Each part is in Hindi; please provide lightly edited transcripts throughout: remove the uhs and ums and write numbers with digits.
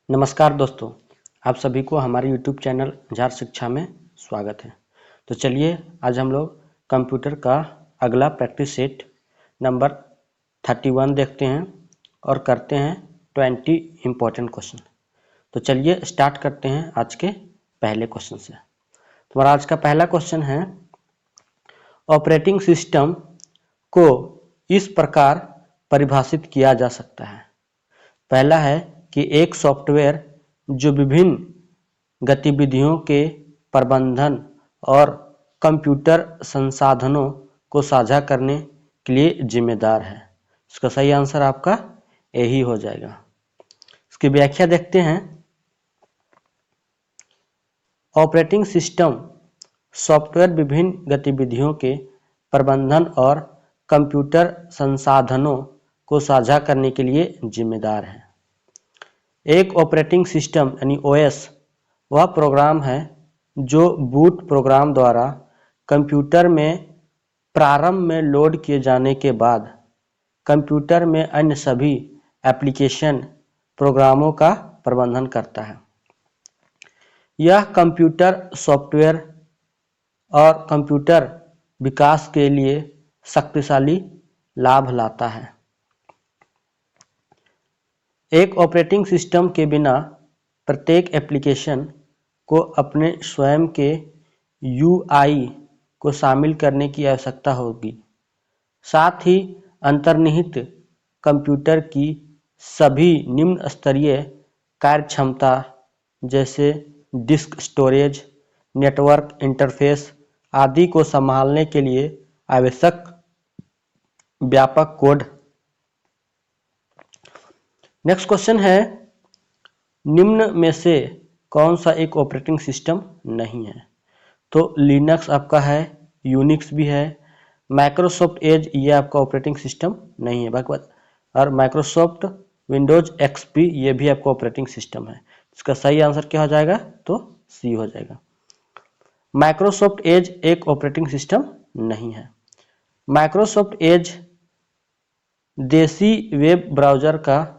नमस्कार दोस्तों, आप सभी को हमारे YouTube चैनल झार शिक्षा में स्वागत है। तो चलिए आज हम लोग कंप्यूटर का अगला प्रैक्टिस सेट नंबर 31 देखते हैं और करते हैं 20 इम्पोर्टेंट क्वेश्चन। तो चलिए स्टार्ट करते हैं आज के पहले क्वेश्चन से। हमारा आज का पहला क्वेश्चन है, ऑपरेटिंग सिस्टम को इस प्रकार परिभाषित किया जा सकता है। पहला है कि एक सॉफ्टवेयर जो विभिन्न गतिविधियों के प्रबंधन और कंप्यूटर संसाधनों को साझा करने के लिए जिम्मेदार है। इसका सही आंसर आपका यही हो जाएगा। इसकी व्याख्या देखते हैं। ऑपरेटिंग सिस्टम सॉफ्टवेयर विभिन्न गतिविधियों के प्रबंधन और कंप्यूटर संसाधनों को साझा करने के लिए जिम्मेदार है। एक ऑपरेटिंग सिस्टम यानी ओएस वह प्रोग्राम है जो बूट प्रोग्राम द्वारा कंप्यूटर में प्रारंभ में लोड किए जाने के बाद कंप्यूटर में अन्य सभी एप्लीकेशन प्रोग्रामों का प्रबंधन करता है। यह कंप्यूटर सॉफ्टवेयर और कंप्यूटर विकास के लिए शक्तिशाली लाभ लाता है। एक ऑपरेटिंग सिस्टम के बिना प्रत्येक एप्लीकेशन को अपने स्वयं के यूआई को शामिल करने की आवश्यकता होगी। साथ ही अंतर्निहित कंप्यूटर की सभी निम्न स्तरीय कार्यक्षमता जैसे डिस्क स्टोरेज, नेटवर्क इंटरफेस आदि को संभालने के लिए आवश्यक व्यापक कोड। नेक्स्ट क्वेश्चन है, निम्न में से कौन सा एक ऑपरेटिंग सिस्टम नहीं है? तो लिनक्स आपका है, यूनिक्स भी है, माइक्रोसॉफ्ट एज ये आपका ऑपरेटिंग सिस्टम नहीं है। बाकी और माइक्रोसॉफ्ट विंडोज एक्सपी ये भी आपका ऑपरेटिंग सिस्टम है। इसका सही आंसर क्या हो जाएगा? तो सी हो जाएगा। माइक्रोसॉफ्ट एज एक ऑपरेटिंग सिस्टम नहीं है। माइक्रोसॉफ्ट एज देसी वेब ब्राउज़र का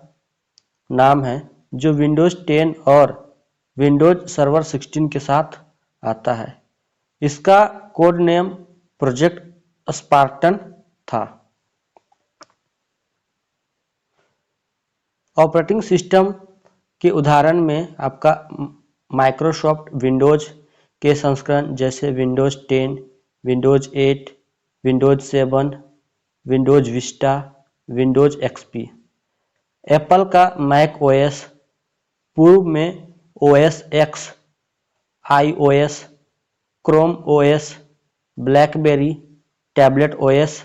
नाम है जो विंडोज 10 और विंडोज सर्वर 16 के साथ आता है। इसका कोड नेम प्रोजेक्ट स्पार्टन था। ऑपरेटिंग सिस्टम के उदाहरण में आपका माइक्रोसॉफ्ट विंडोज के संस्करण जैसे Windows 10, Windows 8, Windows 7, Windows Vista, Windows XP. Apple का मैक ओएस, पूर्व में OS x, iOS, Chrome OS, blackberry, tablet OS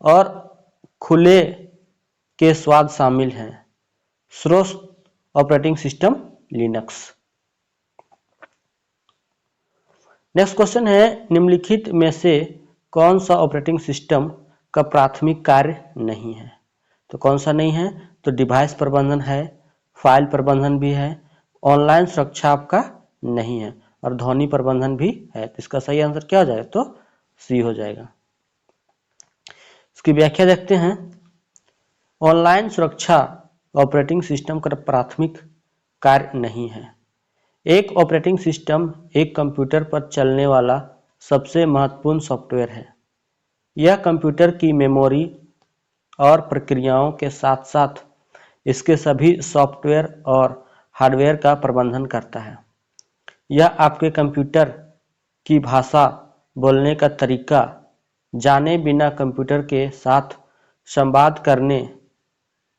और खुले के स्वाद शामिल हैं। स्रोत operating system Linux. Next question है, निम्नलिखित में से कौन सा ऑपरेटिंग सिस्टम का प्राथमिक कार्य नहीं है? तो कौन सा नहीं है? तो डिवाइस प्रबंधन है, फाइल प्रबंधन भी है, ऑनलाइन सुरक्षा आपका नहीं है और ध्वनि प्रबंधन भी है। तो इसका सही आंसर क्या हो जाएगा? तो सी हो जाएगा। इसकी व्याख्या देखते हैं। ऑनलाइन सुरक्षा ऑपरेटिंग सिस्टम का प्राथमिक कार्य नहीं है। एक ऑपरेटिंग सिस्टम एक कंप्यूटर पर चलने वाला सबसे महत्वपूर्ण सॉफ्टवेयर है। यह कंप्यूटर की मेमोरी और प्रक्रियाओं के साथ साथ इसके सभी सॉफ्टवेयर और हार्डवेयर का प्रबंधन करता है। यह आपके कंप्यूटर की भाषा बोलने का तरीका जाने बिना कंप्यूटर के साथ संवाद करने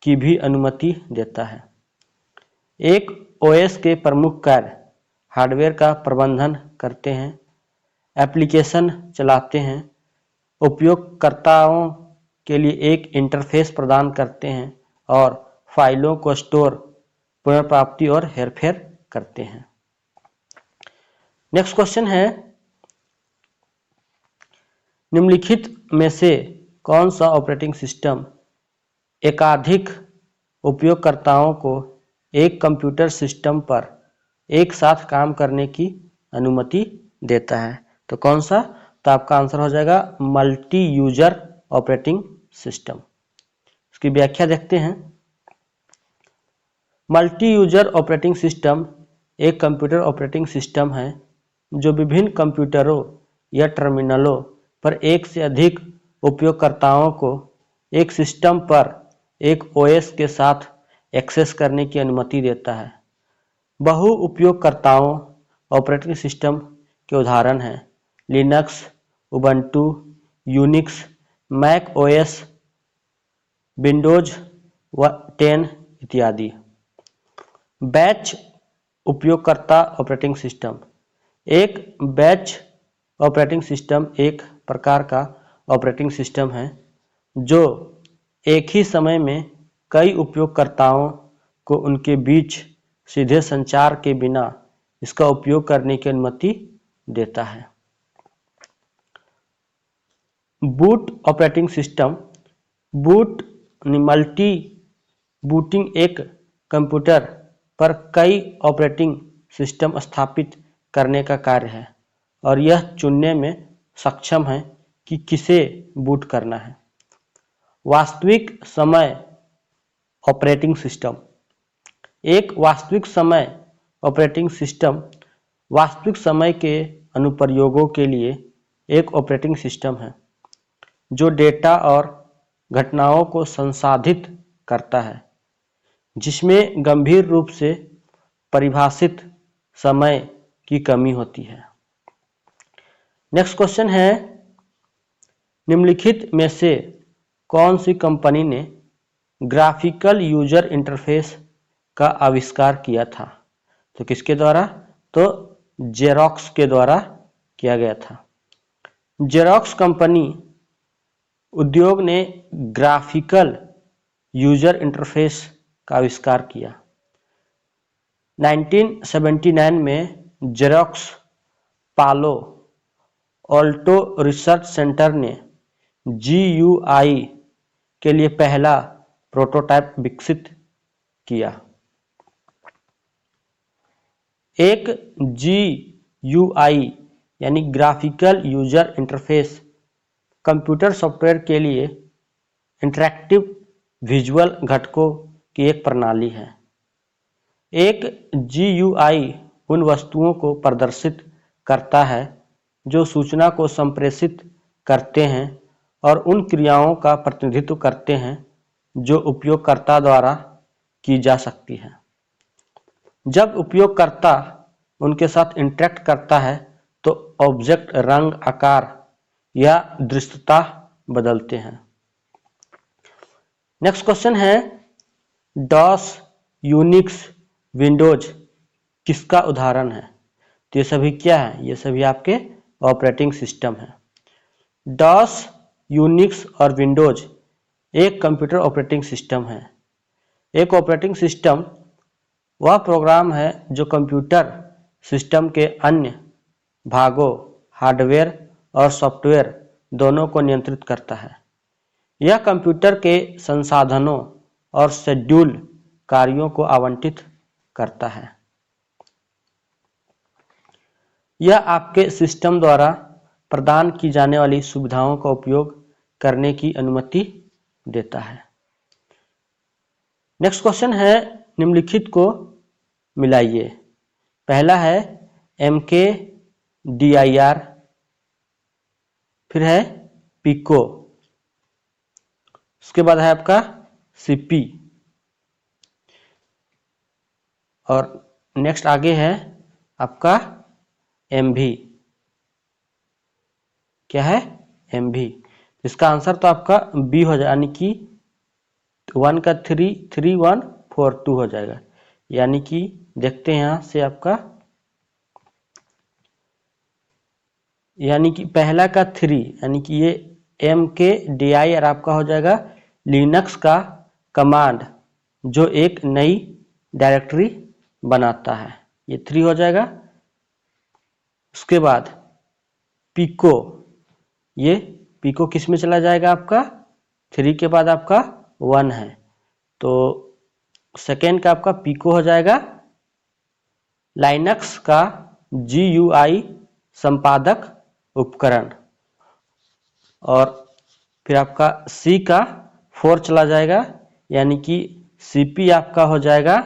की भी अनुमति देता है। एक ओएस के प्रमुख कार्य हार्डवेयर का प्रबंधन करते हैं, एप्लीकेशन चलाते हैं, उपयोगकर्ताओं के लिए एक इंटरफेस प्रदान करते हैं और फाइलों को स्टोर, पुनर्प्राप्ति और हेरफेर करते हैं। नेक्स्ट क्वेश्चन है, निम्नलिखित में से कौन सा ऑपरेटिंग सिस्टम एकाधिक उपयोगकर्ताओं को एक कंप्यूटर सिस्टम पर एक साथ काम करने की अनुमति देता है? तो कौन सा? तो आपका आंसर हो जाएगा मल्टी यूजर ऑपरेटिंग सिस्टम। इसकी व्याख्या देखते हैं। मल्टी यूजर ऑपरेटिंग सिस्टम एक कंप्यूटर ऑपरेटिंग सिस्टम है जो विभिन्न कंप्यूटरों या टर्मिनलों पर एक से अधिक उपयोगकर्ताओं को एक सिस्टम पर एक ओएस के साथ एक्सेस करने की अनुमति देता है। बहु उपयोगकर्ताओं ऑपरेटिंग सिस्टम के उदाहरण हैं Linux, Ubuntu, Unix, Mac OS, Windows 10 इत्यादि। बैच उपयोगकर्ता ऑपरेटिंग सिस्टम एक बैच ऑपरेटिंग सिस्टम एक प्रकार का ऑपरेटिंग सिस्टम है जो एक ही समय में कई उपयोगकर्ताओं को उनके बीच सीधे संचार के बिना इसका उपयोग करने की अनुमति देता है। Boot operating system boot multi booting एक कंप्यूटर पर कई ऑपरेटिंग सिस्टम स्थापित करने का कार्य है और यह चुनने में सक्षम है कि किसे बूट करना है। वास्तविक समय ऑपरेटिंग सिस्टम एक वास्तविक समय ऑपरेटिंग सिस्टम वास्तविक समय के अनुप्रयोगों के लिए एक ऑपरेटिंग सिस्टम है जो डेटा और घटनाओं को संसाधित करता है जिसमें गंभीर रूप से परिभाषित समय की कमी होती है। नेक्स्ट क्वेश्चन है निम्नलिखित में से कौन सी कंपनी ने ग्राफिकल यूजर इंटरफेस का आविष्कार किया था? तो किसके द्वारा? तो जेरॉक्स के द्वारा किया गया था। जेरॉक्स कंपनी उद्योग ने ग्राफिकल यूजर इंटरफेस का आविष्कार किया। 1979 में जेरॉक्स पालो ऑल्टो रिसर्च सेंटर ने GUI के लिए पहला प्रोटोटाइप विकसित किया। एक GUI यानी graphical user interface computer software के लिए इंटरैक्टिव विजुअल घटकों की एक प्रणाली है। एक GUI उन वस्तुओं को प्रदर्शित करता है जो सूचना को संप्रेषित करते हैं और उन क्रियाओं का प्रतिनिधित्व करते हैं जो उपयोगकर्ता द्वारा की जा सकती है। जब उपयोगकर्ता उनके साथ इंटरैक्ट करता है तो ऑब्जेक्ट रंग, आकार या दृश्यता बदलते हैं। नेक्स्ट क्वेश्चन है डॉस, यूनिक्स, विंडोज किसका उदाहरण है? तो ये सभी क्या है? ये सभी आपके ऑपरेटिंग सिस्टम है। डॉस, यूनिक्स और विंडोज एक कंप्यूटर ऑपरेटिंग सिस्टम है। एक ऑपरेटिंग सिस्टम वह प्रोग्राम है जो कंप्यूटर सिस्टम के अन्य भागों, हार्डवेयर और सॉफ्टवेयर दोनों को नियंत्रित करता है। यह कंप्यूटर के संसाधनों और शेड्यूल कार्यों को आवंटित करता है। यह आपके सिस्टम द्वारा प्रदान की जाने वाली सुविधाओं का उपयोग करने की अनुमति देता है। नेक्स्ट क्वेश्चन है निम्नलिखित को मिलाइए। पहला है MKDIR, फिर है पिको, उसके बाद है आपका CP और नेक्स्ट आगे है आपका MV। क्या है? MV। इसका आंसर तो आपका B हो जाएगा, यानी कि 1 का 3 3 1 4 2 हो जाएगा। यानी कि देखते हैं यहाँ से आपका, यानी कि पहला का 3 यानी कि ये MKDIR आपका हो जाएगा लिनक्स का कमांड जो एक नई डायरेक्टरी बनाता है, ये 3 हो जाएगा। उसके बाद पिको, ये पिको किस में चला जाएगा? आपका 3 के बाद आपका 1 है, तो सेकेंड का आपका पिको हो जाएगा लाइनक्स का GUI संपादक उपकरण। और फिर आपका C का 4 चला जाएगा, यानी कि CP आपका हो जाएगा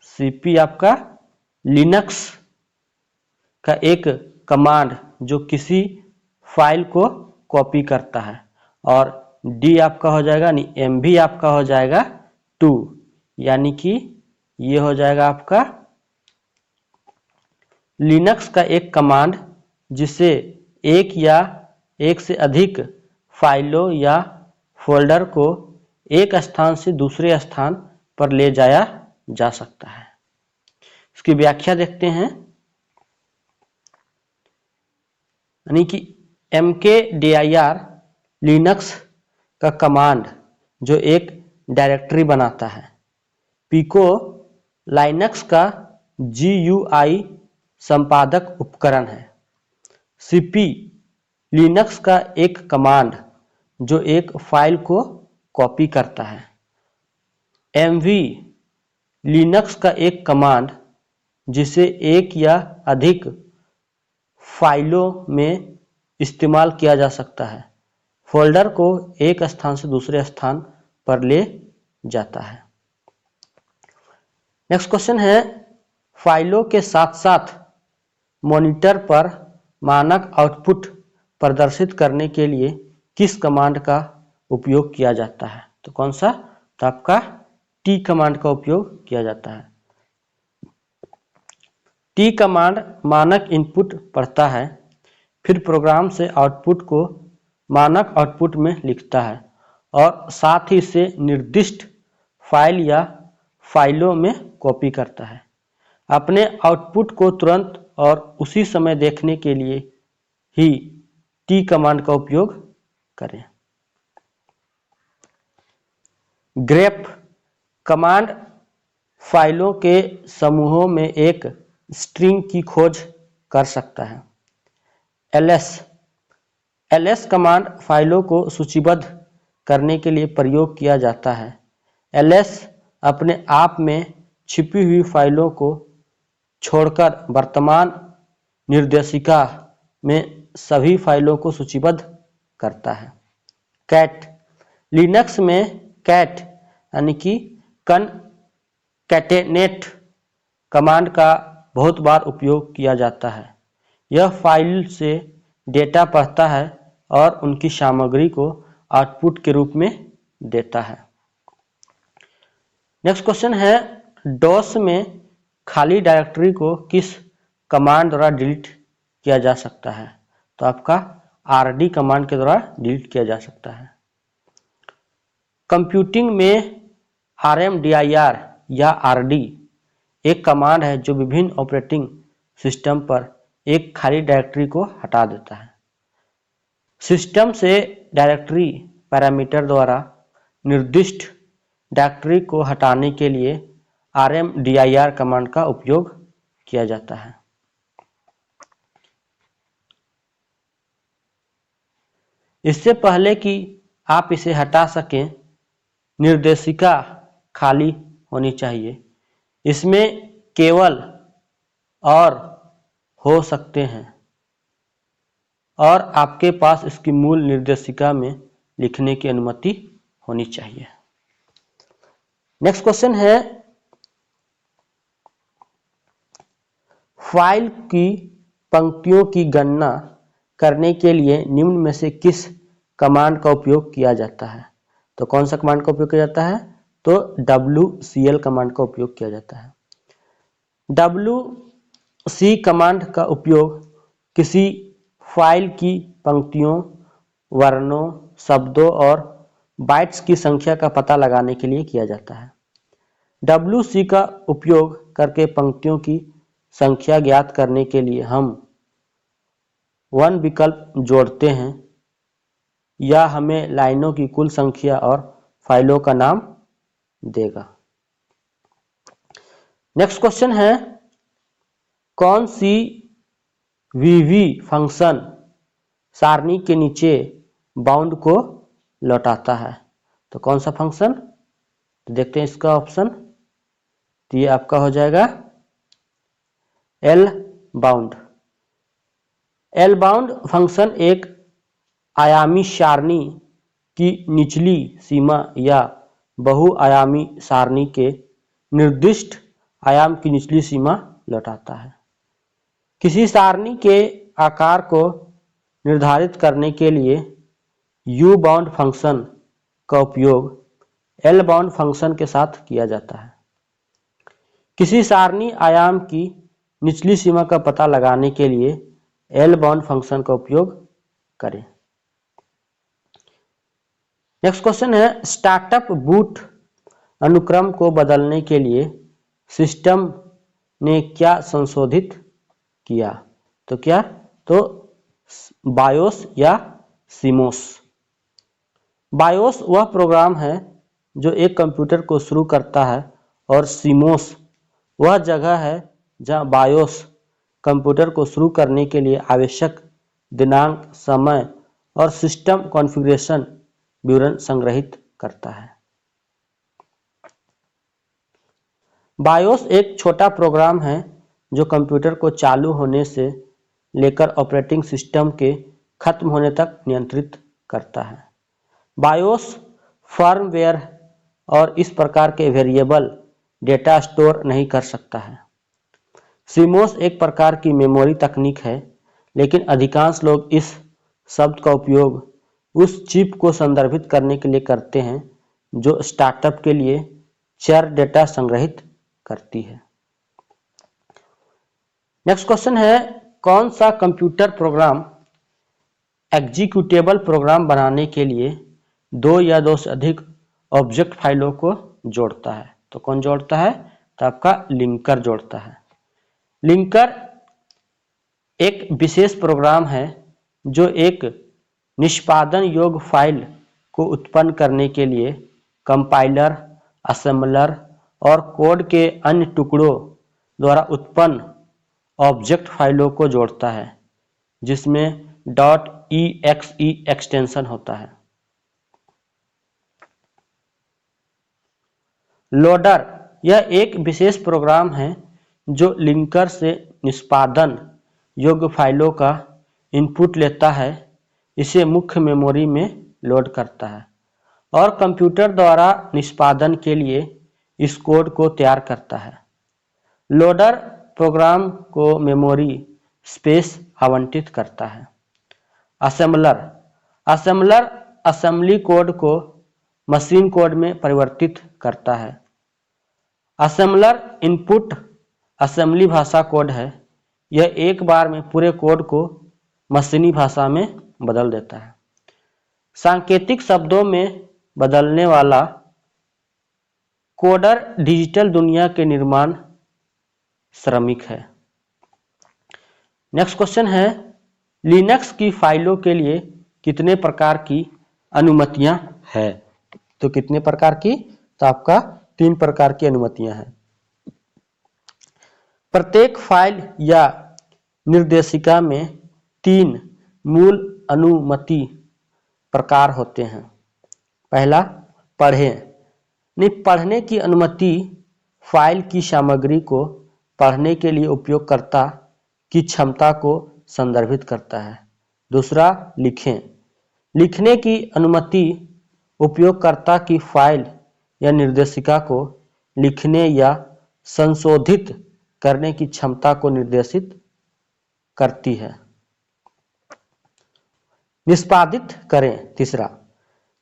cp आपका लिनक्स का एक कमांड जो किसी फाइल को कॉपी करता है, और d आपका हो जाएगा mv आपका हो जाएगा 2, यानी कि ये हो जाएगा आपका लिनक्स का एक कमांड जिसे एक या एक से अधिक फाइलों या फोल्डर को एक स्थान से दूसरे स्थान पर ले जाया जा सकता है। इसकी व्याख्या देखते हैं, यानी कि mkdir लिनक्स का कमांड जो एक डायरेक्टरी बनाता है। पिको लाइनक्स का GUI संपादक उपकरण है। cp लिनक्स का एक कमांड जो एक फाइल को कॉपी करता है। mv लिनक्स का एक कमांड जिसे एक या अधिक फाइलों में इस्तेमाल किया जा सकता है, फोल्डर को एक स्थान से दूसरे स्थान पर ले जाता है। नेक्स्ट क्वेश्चन है, फाइलों के साथ साथ मॉनिटर पर मानक आउटपुट प्रदर्शित करने के लिए किस कमांड का उपयोग किया जाता है? तो कौन सा? तो आपका t कमांड का उपयोग किया जाता है। t कमांड मानक इनपुट पढ़ता है, फिर प्रोग्राम से आउटपुट को मानक आउटपुट में लिखता है और साथ ही इसे निर्दिष्ट फाइल या फाइलों में कॉपी करता है। अपने आउटपुट को तुरंत और उसी समय देखने के लिए ही t कमांड का उपयोग करें। grep कमांड फाइलों के समूहों में एक स्ट्रिंग की खोज कर सकता है। ls कमांड फाइलों को सूचीबद्ध करने के लिए प्रयोग किया जाता है। ls अपने आप में छिपी हुई फाइलों को छोड़कर वर्तमान निर्देशिका में सभी फाइलों को सूचीबद्ध करता है। cat लिनक्स में cat यानी कि concatenate कमांड का बहुत बार उपयोग किया जाता है। यह फाइल से डेटा पढ़ता है और उनकी सामग्री को आउटपुट के रूप में देता है। नेक्स्ट क्वेश्चन है, DOS में खाली डायरेक्टरी को किस कमांड द्वारा डिलीट किया जा सकता है? तो आपका rd कमांड के द्वारा डिलीट किया जा सकता है। कंप्यूटिंग में rmdir या rd एक कमांड है जो विभिन्न ऑपरेटिंग सिस्टम पर एक खाली डायरेक्टरी को हटा देता है। सिस्टम से डायरेक्टरी पैरामीटर द्वारा निर्दिष्ट डायरेक्टरी को हटाने के लिए rmdir कमांड का उपयोग किया जाता है। इससे पहले कि आप इसे हटा सकें, निर्देशिका खाली होनी चाहिए। इसमें केवल और हो सकते हैं और आपके पास इसकी मूल निर्देशिका में लिखने की अनुमति होनी चाहिए। नेक्स्ट क्वेश्चन है, फाइल की पंक्तियों की गणना करने के लिए निम्न में से किस कमांड का उपयोग किया जाता है? तो कौन सा कमांड का उपयोग किया जाता है? तो wcl कमांड का उपयोग किया जाता है। wc कमांड का उपयोग किसी फाइल की पंक्तियों, वर्णों, शब्दों और बाइट्स की संख्या का पता लगाने के लिए किया जाता है। wc का उपयोग करके पंक्तियों की संख्या ज्ञात करने के लिए हम 1 विकल्प जोड़ते हैं। यह हमें लाइनों की कुल संख्या और फाइलों का नाम देगा। नेक्स्ट क्वेश्चन है, कौन सी VV फंक्शन सारणी के नीचे बाउंड को लौटाता है? तो कौन सा फंक्शन? तो देखते हैं इसका ऑप्शन। तो ये आपका हो जाएगा lbound। lbound फंक्शन एक आयामी सारणी की निचली सीमा या बहुआयामी सारणी के निर्दिष्ट आयाम की निचली सीमा लौटाता है। किसी सारणी के आकार को निर्धारित करने के लिए यू बाउंड फंक्शन का उपयोग एल बाउंड फंक्शन के साथ किया जाता है। किसी सारणी आयाम की निचली सीमा का पता लगाने के लिए एल बाउंड फंक्शन का उपयोग करें। नेक्स्ट क्वेश्चन है, स्टार्टअप बूट अनुक्रम को बदलने के लिए सिस्टम ने क्या संशोधित किया? तो क्या? तो बायोस या सीमोस। बायोस वह प्रोग्राम है जो एक कंप्यूटर को शुरू करता है और सीमोस वह जगह है जहां बायोस कंप्यूटर को शुरू करने के लिए आवश्यक दिनांक, समय और सिस्टम कॉन्फ़िगरेशन विवरण संग्रहित करता है। बायोस एक छोटा प्रोग्राम है जो कंप्यूटर को चालू होने से लेकर ऑपरेटिंग सिस्टम के खत्म होने तक नियंत्रित करता है। बायोस फर्मवेयर और इस प्रकार के वेरिएबल डेटा स्टोर नहीं कर सकता है। सीमोस एक प्रकार की मेमोरी तकनीक है, लेकिन अधिकांश लोग इस शब्द का उपयोग उस चिप को संदर्भित करने के लिए करते हैं जो स्टार्टअप के लिए चर डेटा संग्रहित करती है। नेक्स्ट क्वेश्चन है, कौन सा कंप्यूटर प्रोग्राम एग्जीक्यूटेबल प्रोग्राम बनाने के लिए दो या दो से अधिक ऑब्जेक्ट फाइलों को जोड़ता है? तो कौन जोड़ता है? तो आपका लिंकर जोड़ता है। लिंकर एक विशेष प्रोग्राम है जो एक निष्पादन योग्य फाइल को उत्पन्न करने के लिए कंपाइलर, असेंबलर और कोड के अन्य टुकड़ों द्वारा उत्पन्न ऑब्जेक्ट फाइलों को जोड़ता है, जिसमें .exe एक्सटेंशन होता है। लोडर यह एक विशेष प्रोग्राम है जो लिंकर से निष्पादन योग्य फाइलों का इनपुट लेता है, इसे मुख्य मेमोरी में लोड करता है और कंप्यूटर द्वारा निष्पादन के लिए इस कोड को तैयार करता है। लोडर प्रोग्राम को मेमोरी स्पेस आवंटित करता है। असेंबलर असेंबली कोड को मशीन कोड में परिवर्तित करता है। असेंबलर इनपुट असेंबली भाषा कोड है। यह एक बार में पूरे कोड को मशीनी भाषा में बदल देता है। सांकेतिक शब्दों में बदलने वाला कोडर डिजिटल दुनिया के निर्माण श्रमिक है। नेक्स्ट क्वेश्चन है, लिनक्स की फाइलों के लिए कितने प्रकार की अनुमतियां हैं? तो कितने प्रकार की? तो आपका 3 प्रकार की अनुमतियां हैं। प्रत्येक फाइल या निर्देशिका में 3 मूल अनुमति प्रकार होते हैं। पहला, पढ़ने की अनुमति फाइल की सामग्री को पढ़ने के लिए उपयोगकर्ता की क्षमता को संदर्भित करता है। दूसरा, लिखने की अनुमति उपयोगकर्ता की फाइल या निर्देशिका को लिखने या संशोधित करने की क्षमता को निर्देशित करती है। निष्पादित करें। तीसरा,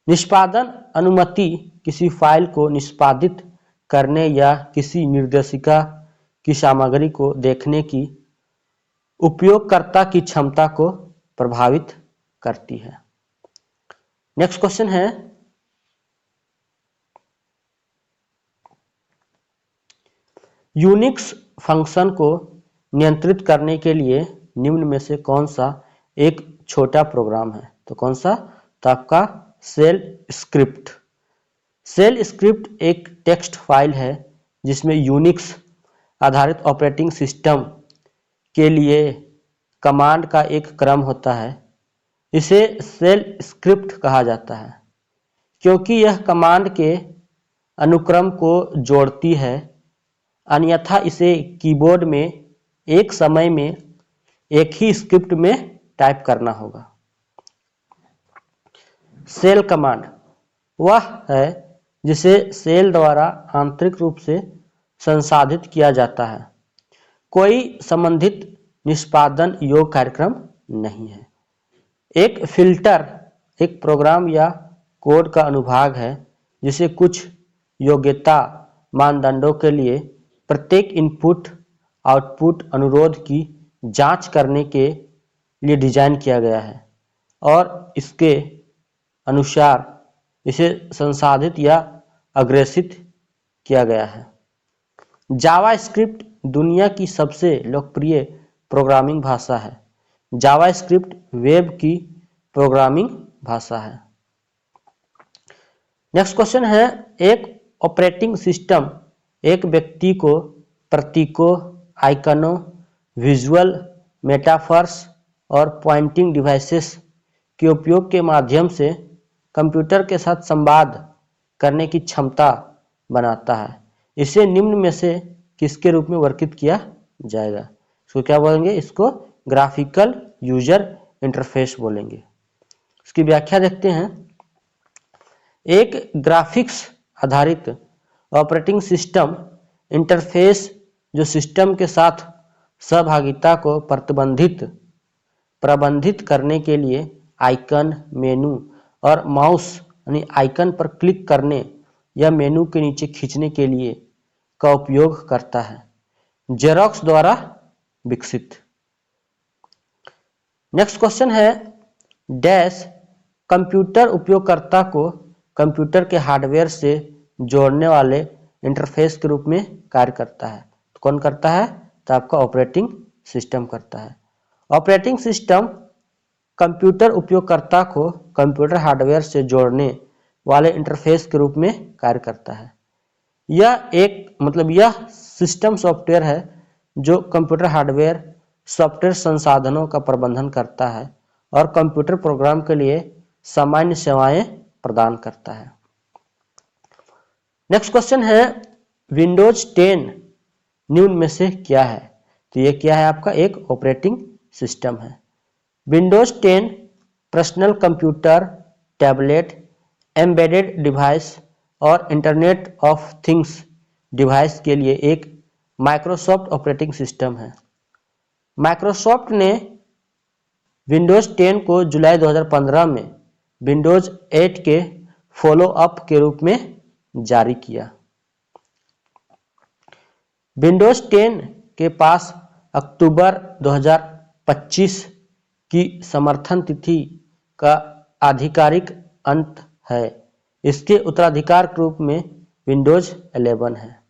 निष्पादन अनुमति किसी फाइल को निष्पादित करने या किसी निर्देशिका की सामग्री को देखने की उपयोगकर्ता की क्षमता को प्रभावित करती है। नेक्स्ट क्वेश्चन है, यूनिक्स फंक्शन को नियंत्रित करने के लिए निम्न में से कौन सा एक छोटा प्रोग्राम है? तो कौन सा? तो आपका शेल स्क्रिप्ट। शेल स्क्रिप्ट एक टेक्स्ट फाइल है जिसमें यूनिक्स आधारित ऑपरेटिंग सिस्टम के लिए कमांड का एक क्रम होता है। इसे शेल स्क्रिप्ट कहा जाता है क्योंकि यह कमांड के अनुक्रम को जोड़ती है, अन्यथा इसे कीबोर्ड में एक समय में एक ही स्क्रिप्ट में टाइप करना होगा। शेल कमांड वह है जिसे शेल द्वारा आंतरिक रूप से संसाधित किया जाता है। कोई संबंधित निष्पादन योग्य कार्यक्रम नहीं है। एक फिल्टर एक प्रोग्राम या कोड का अनुभाग है जिसे कुछ योग्यता मानदंडों के लिए प्रत्येक इनपुट आउटपुट अनुरोध की जांच करने के लिए डिजाइन किया गया है और इसके अनुसार इसे संसाधित या अग्रेसित किया गया है। जावास्क्रिप्ट दुनिया की सबसे लोकप्रिय प्रोग्रामिंग भाषा है। जावास्क्रिप्ट वेब की प्रोग्रामिंग भाषा है। नेक्स्ट क्वेश्चन है, एक ऑपरेटिंग सिस्टम एक व्यक्ति को प्रतीकों, आइकनों, विजुअल मेटाफर्स और पॉइंटिंग डिवाइसेस के उपयोग के माध्यम से कंप्यूटर के साथ संवाद करने की क्षमता बनाता है। इसे निम्न में से किसके रूप में वर्गीकृत किया जाएगा? इसको क्या बोलेंगे? इसको ग्राफिकल यूजर इंटरफेस बोलेंगे। इसकी व्याख्या देखते हैं। एक ग्राफिक्स आधारित ऑपरेटिंग सिस्टम इंटरफेस जो सिस्टम के साथ सहभागिता को प्रबंधित करने के लिए आइकन, मेनू और माउस यानी आइकन पर क्लिक करने या मेनू के नीचे खींचने के लिए का उपयोग करता है। जेरॉक्स द्वारा विकसित। नेक्स्ट क्वेश्चन है, डैश कंप्यूटर उपयोगकर्ता को कंप्यूटर के हार्डवेयर से जोड़ने वाले इंटरफेस के रूप में कार्य करता है। तो कौन करता है? तो आपका ऑपरेटिंग सिस्टम करता है। ऑपरेटिंग सिस्टम कंप्यूटर उपयोगकर्ता को कंप्यूटर हार्डवेयर से जोड़ने वाले इंटरफेस के रूप में कार्य करता है। यह सिस्टम सॉफ्टवेयर है जो कंप्यूटर हार्डवेयर सॉफ्टवेयर संसाधनों का प्रबंधन करता है और कंप्यूटर प्रोग्राम के लिए सामान्य सेवाएं प्रदान करता है। नेक्स्ट क्वेश्चन है, विंडोज 10 निम्न में से क्या है? तो ये क्या है? आपका एक ऑपरेटिंग सिस्टम है। Windows 10 personal computer, tablet, embedded device और इंटरनेट ऑफ थिंग्स डिवाइस के लिए एक माइक्रोसॉफ्ट ऑपरेटिंग सिस्टम है। माइक्रोसॉफ्ट ने विंडोज 10 को जुलाई 2015 में विंडोज 8 के फॉलो अप के रूप में जारी किया। विंडोज 10 के पास अक्टूबर 2025 की समर्थन तिथि का आधिकारिक अंत है। इसके उत्तराधिकार के रूप में विंडोज 11 है।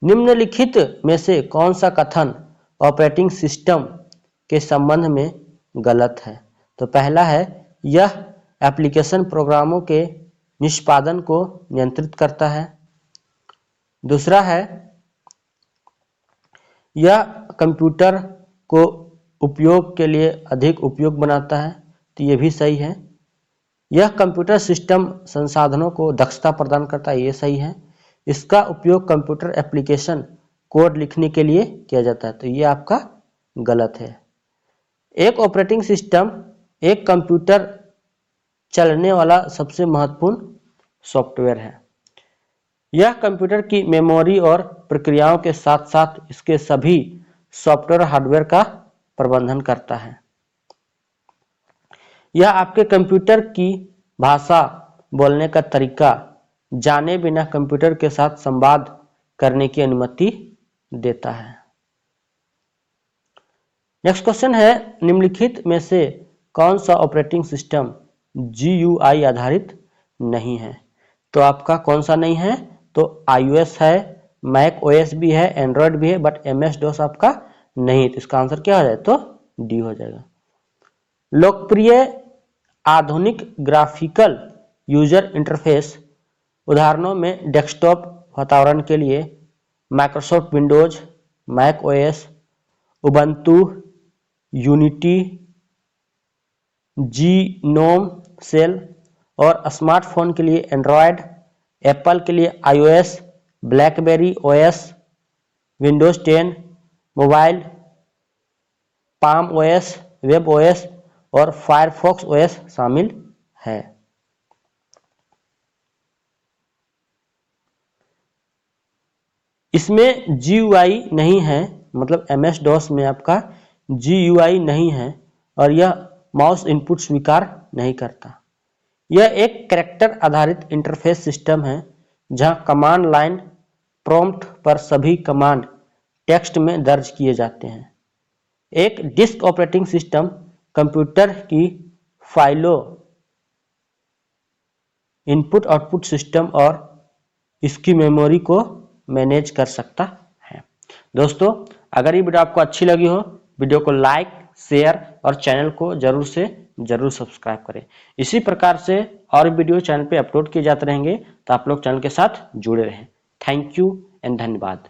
निम्नलिखित में से कौन सा कथन ऑपरेटिंग सिस्टम के संबंध में गलत है? तो पहला है, यह एप्लीकेशन प्रोग्रामों के निष्पादन को नियंत्रित करता है। दूसरा है, यह कंप्यूटर को उपयोग के लिए अधिक उपयोग बनाता है। तो ये भी सही है। यह कंप्यूटर सिस्टम संसाधनों को दक्षता प्रदान करता है। ये सही है। इसका उपयोग कंप्यूटर एप्लीकेशन कोड लिखने के लिए किया जाता है। तो ये आपका गलत है। एक ऑपरेटिंग सिस्टम एक कंप्यूटर चलने वाला सबसे महत्वपूर्ण सॉफ्टवेयर है। यह कंप्यूटर की मेमोरी और प्रक्रियाओं के साथ साथ इसके सभी सॉफ्टवेयर हार्डवेयर का प्रबंधन करता है। यह आपके कंप्यूटर की भाषा, बोलने का तरीका जाने बिना कंप्यूटर के साथ संवाद करने की अनुमति देता है। नेक्स्ट क्वेश्चन है, निम्नलिखित में से कौन सा ऑपरेटिंग सिस्टम GUI आधारित नहीं है? तो आपका कौन सा नहीं है? तो iOS है, मैक OS भी है, एंड्रॉयड भी है, बट MS-DOS आपका नहीं। तो इसका आंसर क्या हो जाए? तो D हो जाएगा। लोकप्रिय आधुनिक ग्राफिकल यूजर इंटरफेस उदाहरणों में डेस्कटॉप वातावरण के लिए Microsoft Windows, Mac OS, Ubuntu, Unity, GNOME shell और स्मार्टफोन के लिए एंड्रॉयड, एप्पल के लिए iOS, BlackBerry OS, Windows 10 mobile, Palm OS, web OS और फायरफॉक्स OS शामिल है। इसमें GUI नहीं है, मतलब MS-DOS में आपका GUI नहीं है और यह माउस इनपुट स्वीकार नहीं करता। यह एक कैरेक्टर आधारित इंटरफेस सिस्टम है जहां कमांड लाइन प्रॉम्प्ट पर सभी कमांड टेक्स्ट में दर्ज किए जाते हैं। एक डिस्क ऑपरेटिंग सिस्टम कंप्यूटर की फाइलों, इनपुट आउटपुट सिस्टम और इसकी मेमोरी को मैनेज कर सकता है। दोस्तों, अगर ये वीडियो आपको अच्छी लगी हो, वीडियो को लाइक, शेयर और चैनल को जरूर से जरूर सब्सक्राइब करें। इसी प्रकार से और वीडियो चैनल पे अपलोड किए जाते रहेंगे, तो आप लोग चैनल के साथ जुड़े रहें। थैंक यू एंड धन्यवाद।